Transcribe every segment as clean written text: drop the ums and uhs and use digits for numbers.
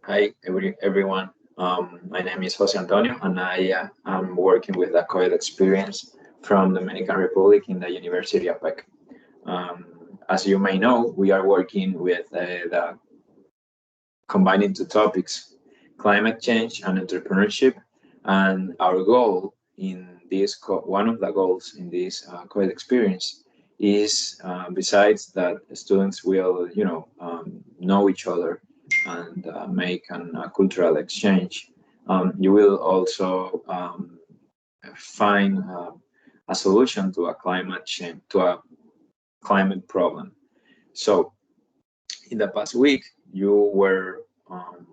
Hi, everyone. My name is Jose Antonio, and I am working with the COVID experience from Dominican Republic in the University of PEC. As you may know, we are working with the combining two topics, climate change and entrepreneurship. And our goal in this, one of the goals in this COVID experience is, besides that students will, know each other and make a cultural exchange, you will also find a solution to a climate change, to a climate problem. So in the past week, you were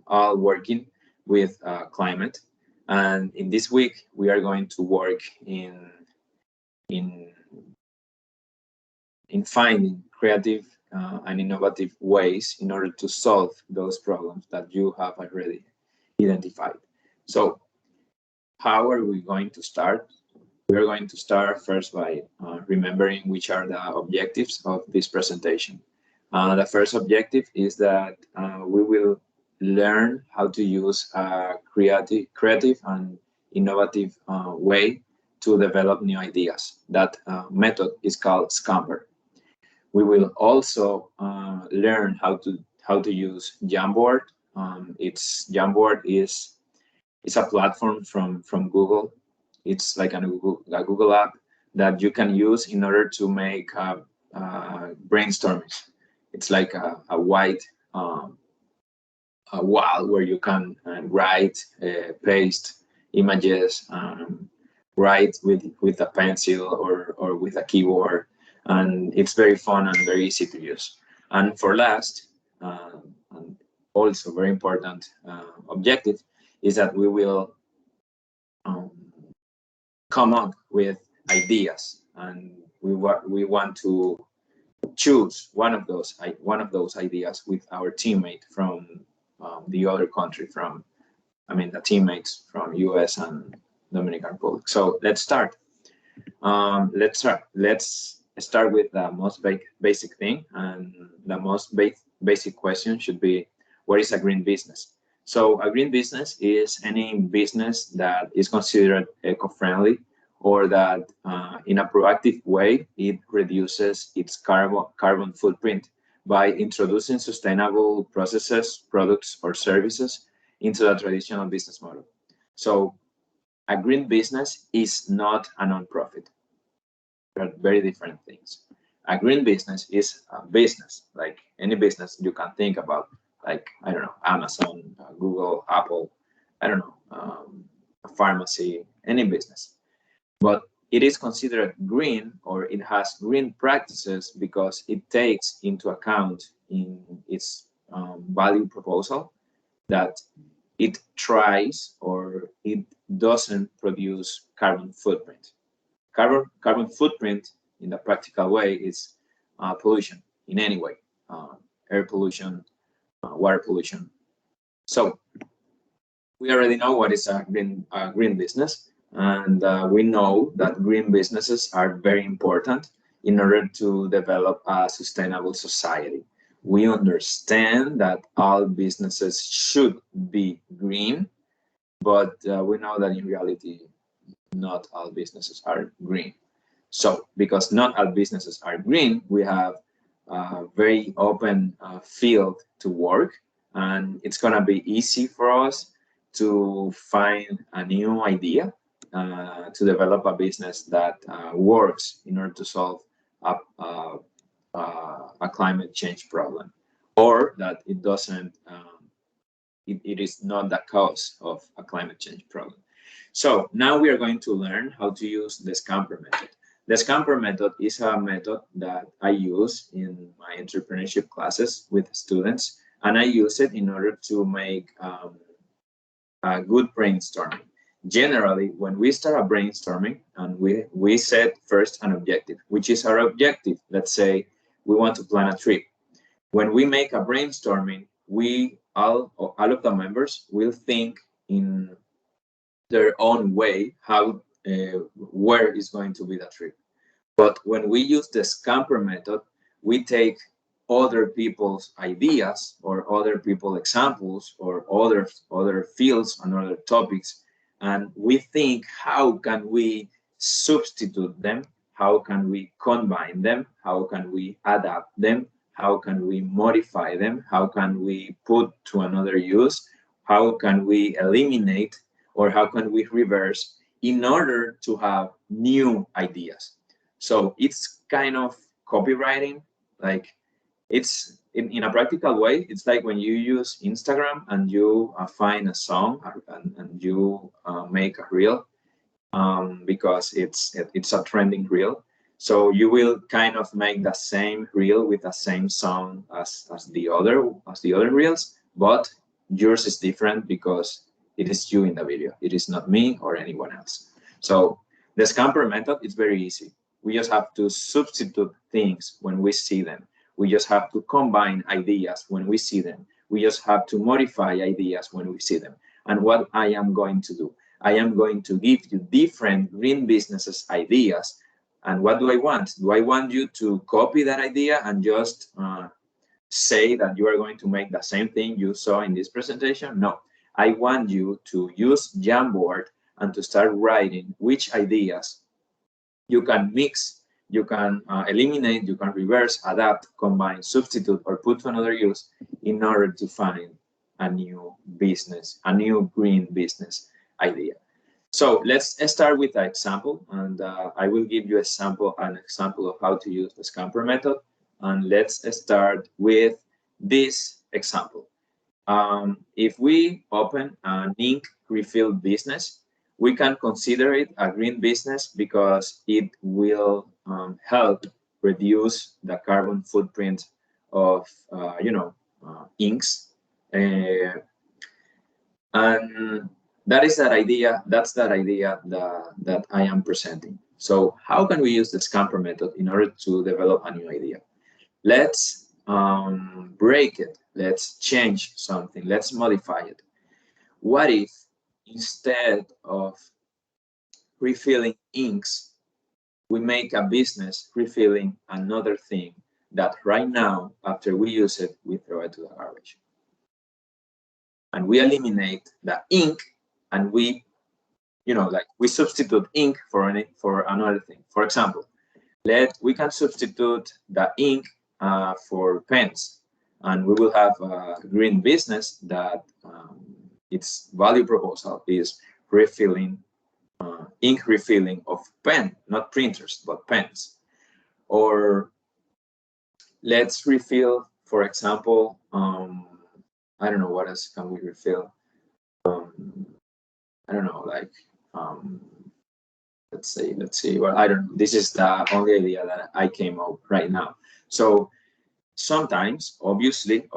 all working with climate, and in this week, we are going to work in in finding creative and innovative ways in order to solve those problems that you have already identified. So, how are we going to start? We are going to start first by remembering which are the objectives of this presentation. The first objective is that we will learn how to use a creative and innovative way to develop new ideas. That method is called Scamper. We will also learn how to use Jamboard. It's Jamboard is a platform from Google. It's like a Google app that you can use in order to make brainstorming. It's like a white a wall where you can write, paste images, write with a pencil or with a keyboard, and it's very fun and very easy to use. And for last, and also very important objective is that we will um, come up with ideas, and we want to choose one of those ideas with our teammate from the other country, from the teammates from US and Dominican Republic. So let's start with the most basic thing, and the most basic question should be, what is a green business? So a green business is any business that is considered eco-friendly, or that in a proactive way it reduces its carbon footprint by introducing sustainable processes, products, or services into the traditional business model. So a green business is not a non-profit. They're very different things. A green business is a business, like any business you can think about, like, I don't know, Amazon, Google, Apple, I don't know, a pharmacy, any business. But it is considered green, or it has green practices, because it takes into account in its value proposal that it tries, or it doesn't produce carbon footprint. Carbon footprint in the practical way is pollution in any way, air pollution, water pollution. So we already know what is a green business, and we know that green businesses are very important in order to develop a sustainable society. We understand that all businesses should be green, but we know that in reality, not all businesses are green. So, because not all businesses are green, we have a very open field to work, and it's going to be easy for us to find a new idea to develop a business that works in order to solve a, a climate change problem, or that it doesn't, it is not the cause of a climate change problem. So now we are going to learn how to use the Scamper method. The Scamper method is a method that I use in my entrepreneurship classes with students, and I use it in order to make a good brainstorming. Generally, when we start a brainstorming, and we set first an objective, which is our objective. Let's say we want to plan a trip. When we make a brainstorming, we all of the members will think in their own way how where is going to be the trip. But when we use the Scamper method, we take other people's ideas or other people's examples or other fields and other topics, and we think how can we substitute them, how can we combine them, how can we adapt them, how can we modify them, how can we put to another use, how can we eliminate, or how can we reverse in order to have new ideas. So it's kind of copywriting. Like, it's in a practical way, it's like when you use Instagram and you find a song and you make a reel, because it's a trending reel. So you will kind of make the same reel with the same song as the other reels, but yours is different because it is you in the video. It is not me or anyone else. So the Scamper method is very easy. We just have to substitute things when we see them. We just have to combine ideas when we see them. We just have to modify ideas when we see them. And what I am going to do, I am going to give you different green businesses ideas. And what do I want? Do I want you to copy that idea and just say that you are going to make the same thing you saw in this presentation? No, I want you to use Jamboard and to start writing which ideas you can mix, you can eliminate, you can reverse, adapt, combine, substitute, or put to another use in order to find a new business, a new green business idea. So let's start with an example, and I will give you an example of how to use the Scamper method. And let's start with this example. If we open an ink refill business, we can consider it a green business because it will help reduce the carbon footprint of inks, and that is that idea. That's that idea that I am presenting. So how can we use the Scamper method in order to develop a new idea? Let's break it. Let's change something. Let's modify it. What if instead of refilling inks, we make a business refilling another thing that right now, after we use it, we throw it to the garbage? And we eliminate the ink, and we substitute ink for another thing. For example, we can substitute the ink for pens, and we will have a green business that its value proposal is refilling, ink refilling of pen, not printers, but pens. Or let's refill, for example, I don't know, what else can we refill? I don't know, like, let's see. Well, I don't know. This is the only idea that I came up right now. So sometimes, obviously,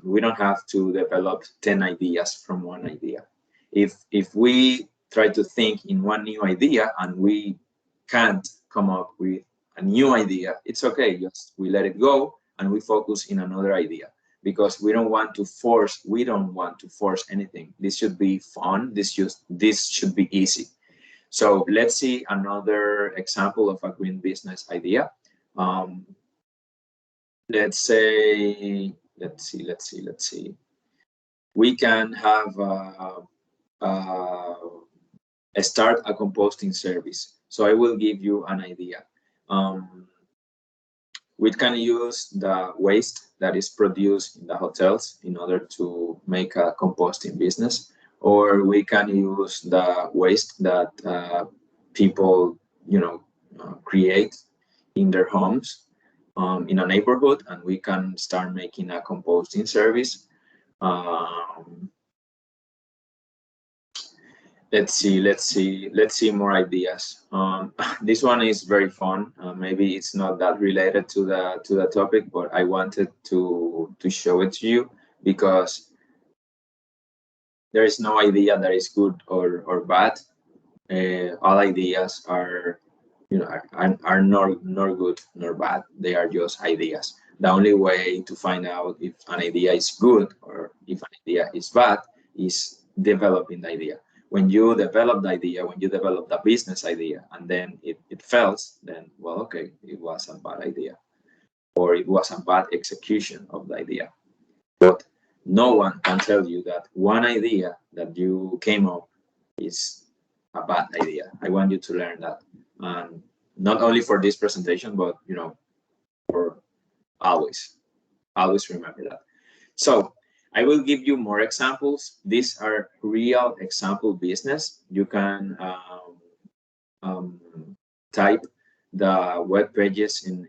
we don't have to develop 10 ideas from one idea. If we try to think in one new idea and we can't come up with a new idea, it's okay. Just we let it go and we focus in another idea, because we don't want to force anything. This should be fun. This should be easy. So let's see another example of a green business idea. Let's see. We can have start a composting service. So I will give you an idea. We can use the waste that is produced in the hotels in order to make a composting business, or we can use the waste that people, create in their homes, in a neighborhood, and we can start making a composting service. Let's see more ideas. This one is very fun. Maybe it's not that related to the topic, but I wanted to show it to you because there is no idea that is good or bad. All ideas are nor good nor bad. They are just ideas. The only way to find out if an idea is good or if an idea is bad is developing the idea. When you develop the idea, when you develop the business idea, and then it fails, then, well, okay, it was a bad idea. or it was a bad execution of the idea. But no one can tell you that one idea that you came up is a bad idea. I want you to learn that, and not only for this presentation, but for always. Always remember that. So I will give you more examples. These are real example business. You can um, type the web pages in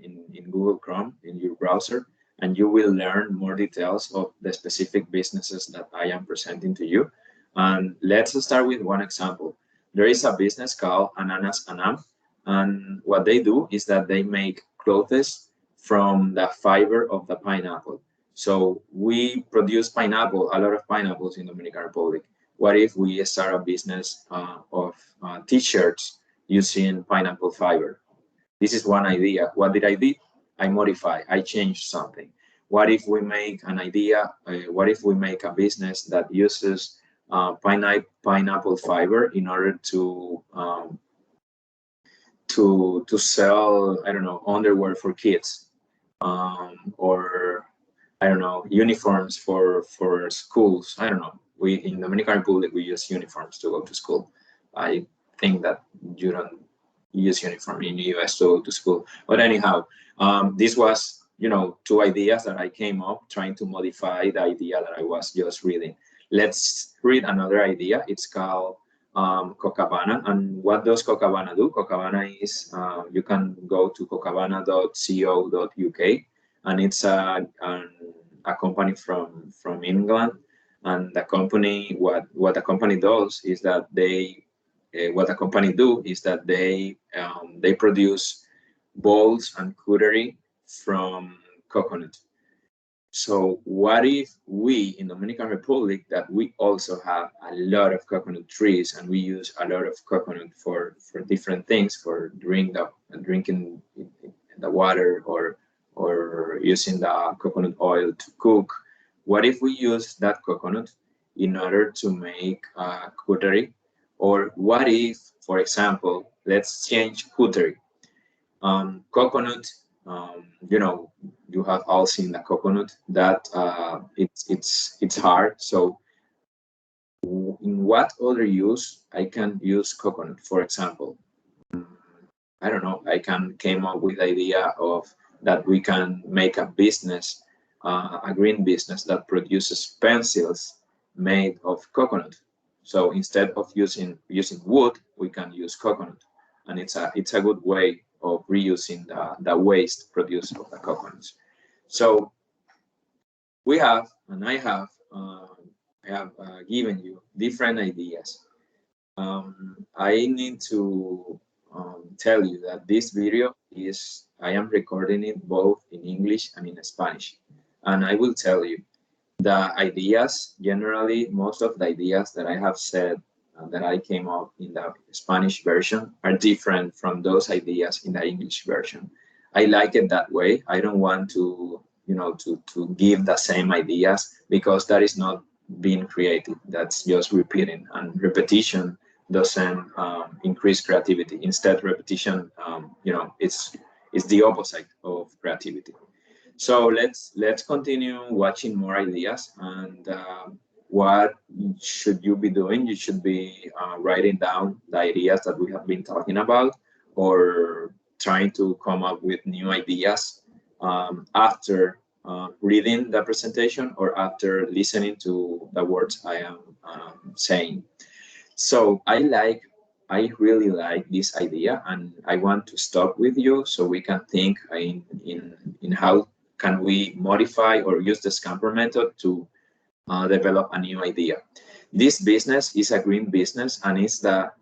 Google Chrome in your browser, and you will learn more details of the specific businesses that I am presenting to you. And let's start with one example. There is a business called Ananas Anam, and what they do is that they make clothes from the fiber of the pineapple. So we produce pineapple, a lot of pineapples in Dominican Republic. What if we start a business of t-shirts using pineapple fiber? This is one idea. What did I do? I modify, I change something. What if we make an idea? What if we make a business that uses pineapple fiber in order to sell, I don't know, underwear for kids, or I don't know, uniforms for schools. I don't know. We in Dominican Republic we use uniforms to go to school. I think that you don't use uniform in the US to go to school. But anyhow, this was two ideas that I came up trying to modify the idea that I was just reading. Let's read another idea. It's called Cocabana. And what does Cocabana do? Cocabana is you can go to cocabana.co.uk, and it's a company from England. And the company, what the company does is that what the company do is that they produce bowls and cutlery from coconut. So what if we in Dominican Republic that we also have a lot of coconut trees, and we use a lot of coconut for different things, for drinking the water, or using the coconut oil to cook. What if we use that coconut in order to make cutlery? Or what if, for example, let's change cutlery. Coconut, you have all seen the coconut that it's hard. So in what other use I can use coconut? For example, I don't know. I can came up with the idea of that we can make a business, a green business that produces pencils made of coconut. So instead of using wood, we can use coconut, and it's a good way of reusing the waste produced of the coconuts. So we have, and I have given you different ideas. I need to tell you that this video I am recording it both in English and in Spanish. And I will tell you, the ideas, generally, most of the ideas that I have said that I came up in the Spanish version are different from those ideas in the English version. I like it that way. I don't want to, to give the same ideas, because that is not being creative. That's just repeating, and repetition doesn't increase creativity. Instead, repetition, it's the opposite of creativity. So let's continue watching more ideas. And what should you be doing? You should be writing down the ideas that we have been talking about, or trying to come up with new ideas after reading the presentation, or after listening to the words I am saying. So I really like this idea, and I want to stop with you so we can think in how can we modify or use the Scamper method to develop a new idea. This business is a green business, and it's the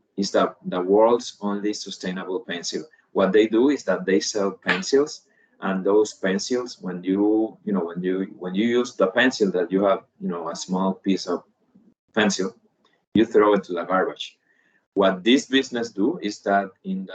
world's only sustainable pencil. What they do is that they sell pencils, and those pencils, when you use the pencil that you have, a small piece of pencil, you throw it to the garbage. What this business do is that in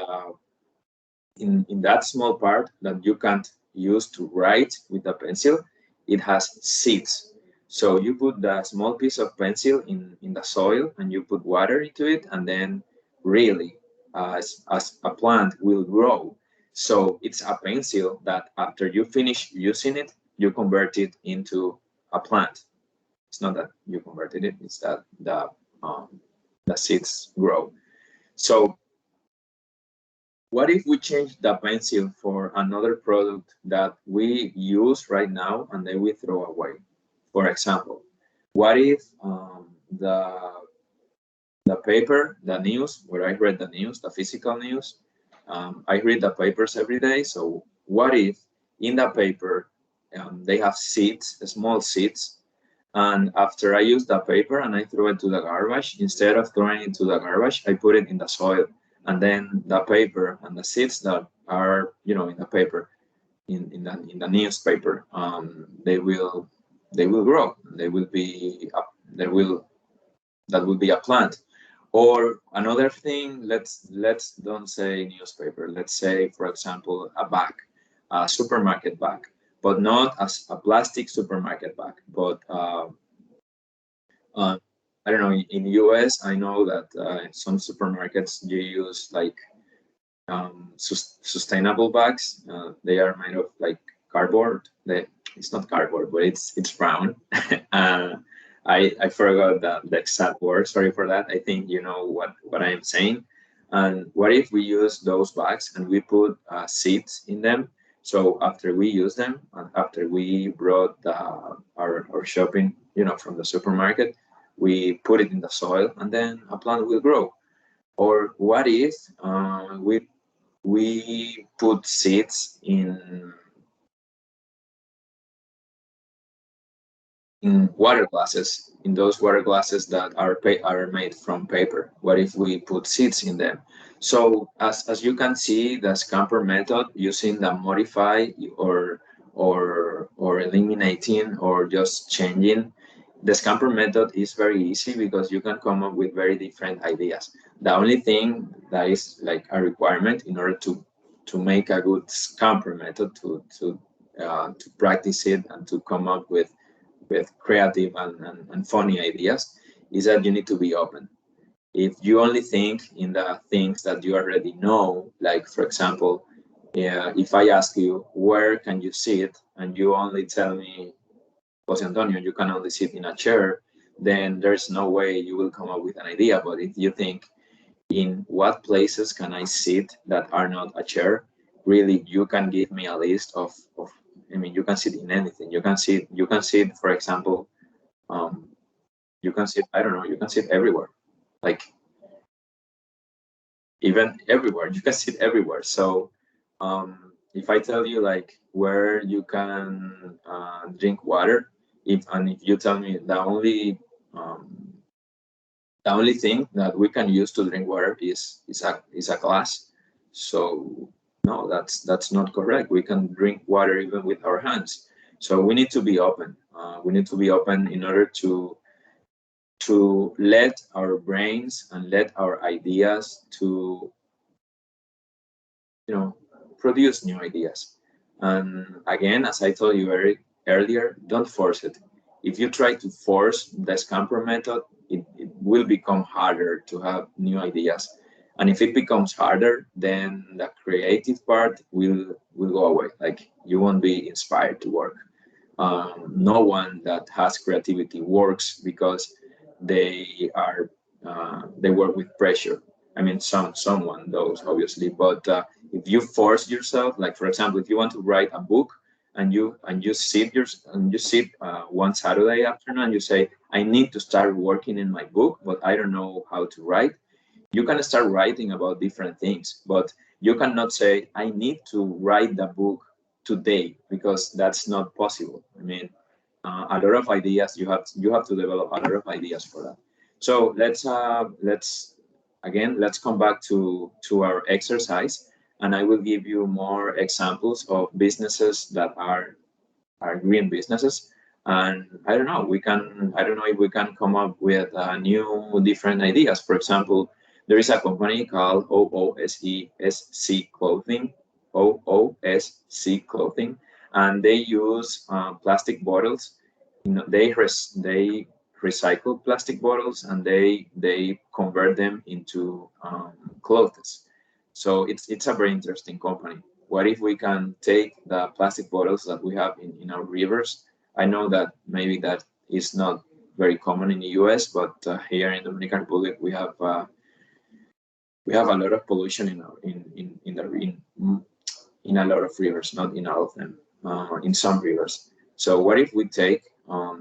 that small part that you can't use to write with the pencil, it has seeds. So you put the small piece of pencil in the soil, and you put water into it, and then really as a plant will grow. So it's a pencil that after you finish using it, you convert it into a plant. It's not that you converted it; it's that the seeds grow. So what if we change the pencil for another product that we use right now and then we throw away? For example, what if the paper, the news, where I read the news, the physical news, I read the papers every day. So what if in the paper they have seeds, small seeds, and after I use the paper and I throw it to the garbage, instead of throwing it to the garbage, I put it in the soil. And then the paper and the seeds that are, in the paper, in the newspaper, they will grow. They will be up, there will that will be a plant. Or another thing, let's don't say newspaper. Let's say, for example, a bag, a supermarket bag, but not as a plastic supermarket bag, but uh, I don't know. In US, I know that some supermarkets you use like sustainable bags. They are made of like cardboard. It's not cardboard, but it's brown. uh, I forgot the exact word. Sorry for that. I think you know what I am saying. And what if we use those bags and we put seeds in them? So after we use them and after we brought our shopping, from the supermarket, we put it in the soil and then a plant will grow. Or what if we put seeds in water glasses, in those water glasses that are made from paper? What if we put seeds in them? So as you can see, the Scamper method, using the modify or eliminating or just changing, the Scamper method is very easy because you can come up with very different ideas. The only thing that is like a requirement in order to make a good Scamper method, to practice it and to come up with creative and funny ideas, is that you need to be open. If you only think in the things that you already know, like for example, if I ask you where can you sit and you only tell me, Jose Antonio, you can only sit in a chair, then there's no way you will come up with an idea. But if you think in what places can I sit that are not a chair, really you can give me a list of I mean, you can sit in anything. You can sit, for example, um, you can sit, I don't know, you can sit everywhere. Like even everywhere, you can sit everywhere. So if I tell you like where you can drink water, if you tell me um, the only thing that we can use to drink water is a glass. So no, that's not correct. We can drink water even with our hands. So we need to be open. We need to be open in order to let our brains and let our ideas to produce new ideas. And again, as I told you earlier, don't force it. If you try to force the Scamper method, it will become harder to have new ideas. And if it becomes harder, then the creative part will go away. Like you won't be inspired to work. No one that has creativity works because they work with pressure. I mean, someone does obviously, but if you force yourself, like for example, if you want to write a book and you sit one Saturday afternoon and you say, I need to start working in my book, but I don't know how to write. You can start writing about different things, but you cannot say, I need to write the book today, because that's not possible. I mean, a lot of ideas, you have to develop a lot of ideas for that. So let's come back to our exercise, and I will give you more examples of businesses that are green businesses. And I don't know if we can come up with new different ideas. For example, there is a company called OOSESC Clothing, OOSC Clothing, and they use plastic bottles. They recycle plastic bottles and they convert them into clothes. So it's a very interesting company. what if we can take the plastic bottles that we have in our rivers? I know that maybe that is not very common in the US, but here in the Dominican Republic, we have a lot of pollution in a lot of rivers, not in all of them, in some rivers. So what if we take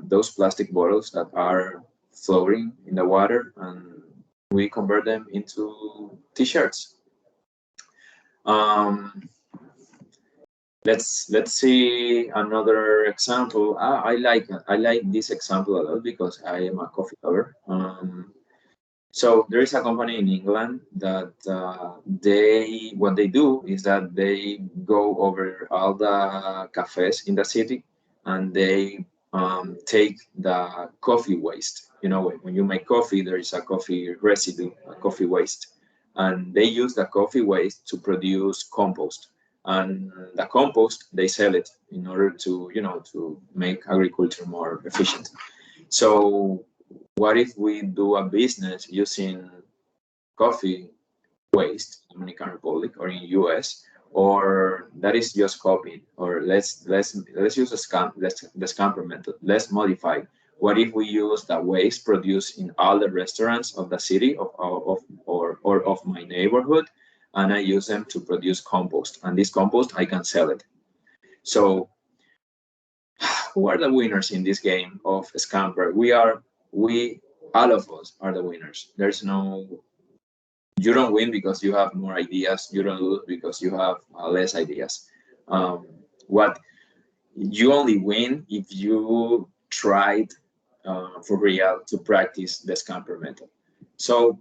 those plastic bottles that are floating in the water and we convert them into t-shirts? Um, let's see another example. I like this example a lot because I am a coffee lover. So there is a company in England that what they do is that they go over all the cafes in the city and they take the coffee waste. You know, when you make coffee, there is a coffee residue, a coffee waste, and they use the coffee waste to produce compost. And the compost they sell it in order to to make agriculture more efficient. So what if we do a business using coffee waste in Dominican Republic or in US, or that is just copying, or let's use the scamper method. Let's modify. What if we use the waste produced in all the restaurants of the city or of my neighborhood, and I use them to produce compost, and this compost I can sell it. So who are the winners in this game of Scamper? We all of us are the winners. There's no You don't win because you have more ideas. You don't lose because you have less ideas. What You only win if you tried for real to practice the Scamper method. So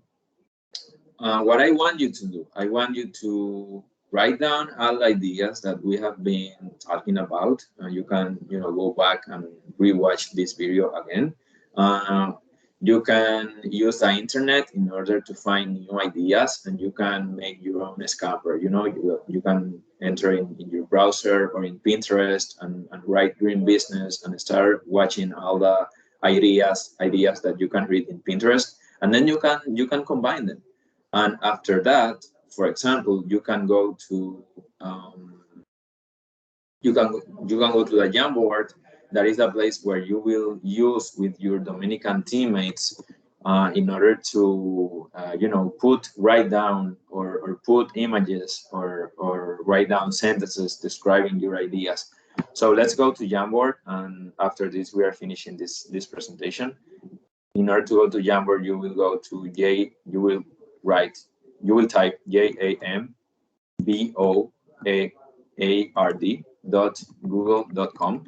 what I want you to do, I want you to write down all the ideas that we have been talking about. You can, go back and rewatch this video again. Uh, you can use the internet in order to find new ideas, and you can make your own scamper. You can enter in your browser or in Pinterest and write green business and start watching all the ideas that you can read in Pinterest, and then you can combine them. And after that, for example, you can go to the Jamboard. That is a place where you will use with your Dominican teammates in order to write down or put images or write down sentences describing your ideas. So let's go to Jamboard, and after this we are finishing this presentation. In order to go to Jamboard, you will go to you will type jamboard.google.com.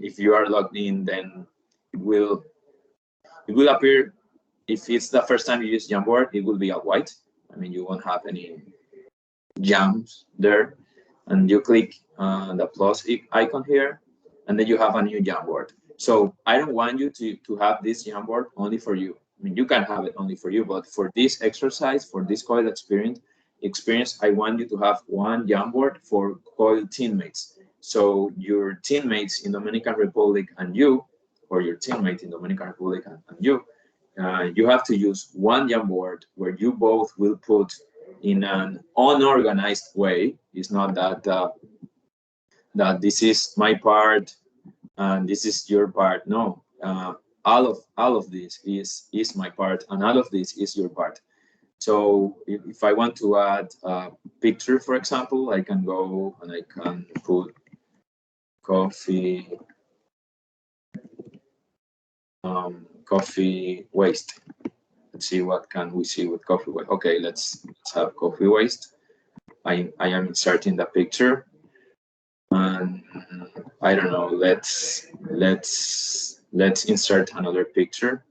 If you are logged in, then it will appear. If it's the first time you use Jamboard, it will be all white. I mean, you won't have any jams there. And you click the plus icon here, and then you have a new Jamboard. So I don't want you to have this Jamboard only for you. I mean, you can have it only for you, but for this exercise, for this COIL experience, I want you to have one Jamboard for COIL teammates. So your teammates in Dominican Republic and you, or your teammate in Dominican Republic and you, you have to use one Jamboard where you both will put in an unorganized way. It's not that this is my part and this is your part. No, all of this is my part, and all of this is your part. So if I want to add a picture, for example, I can go and I can put coffee waste. Let's see what can we see with coffee waste. Okay, let's have coffee waste. I am inserting the picture, and I don't know. Let's insert another picture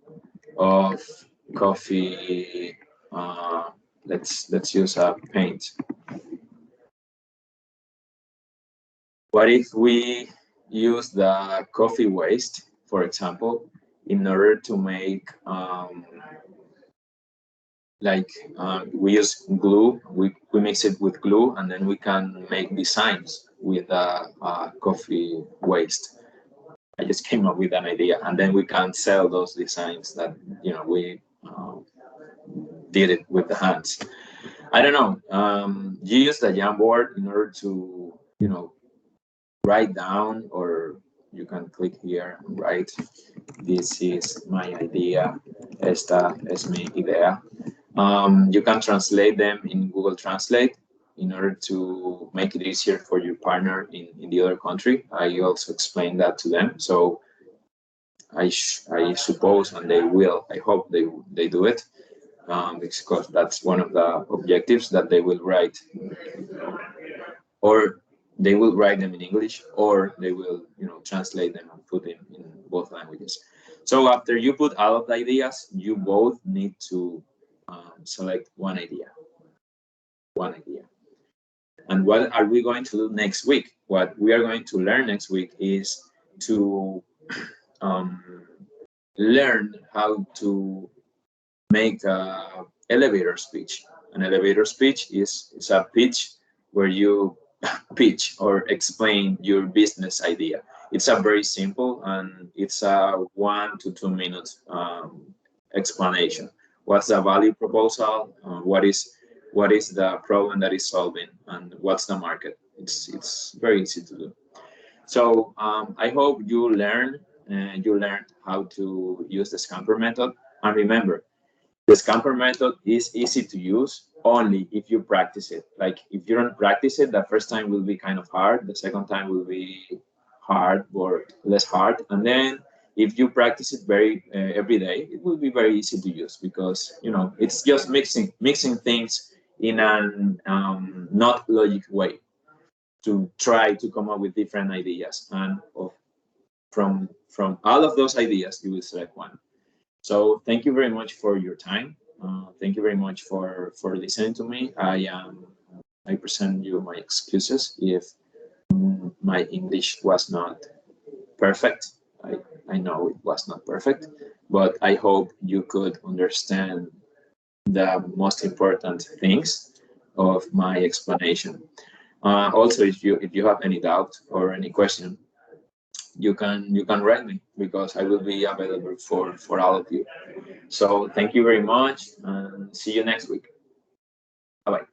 of coffee. Let's use a paint. What if we use the coffee waste, for example, in order to make we use glue, we mix it with glue, and then we can make designs with coffee waste. I just came up with an idea, and then we can sell those designs that we did it with the hands. I don't know. You use the Jamboard in order to, write down, or you can click here and write, this is my idea, esta es mi idea. You can translate them in Google Translate in order to make it easier for your partner in the other country. I also explained that to them. So I suppose, and they will, I hope they do it, because that's one of the objectives, that they will write, or they will write them in English, or they will, translate them and put them in both languages. So after you put all of the ideas, you both need to select one idea. One idea. And what are we going to do next week? What we are going to learn next week is to um, learn how to make a elevator speech. An elevator speech is a pitch where you pitch or explain your business idea. It's a very simple, and it's a 1 to 2 minute explanation. What's the value proposal? What is the problem that is solving, and what's the market? It's very easy to do. So I hope you learned how to use the Scamper method. And remember, the Scamper method is easy to use only if you practice it. Like, if you don't practice it, the first time will be kind of hard. The second time will be hard or less hard. And then if you practice it very every day, it will be very easy to use, because it's just mixing things in an not logic way, to try to come up with different ideas, and from all of those ideas you will select one. So thank you very much for your time. Thank you very much for listening to me. I present you my excuses if my English was not perfect. I know it was not perfect, but I hope you could understand the most important things of my explanation. Also, if you have any doubt or any question, you can write me, because I will be available for all of you. So thank you very much, and see you next week. Bye bye.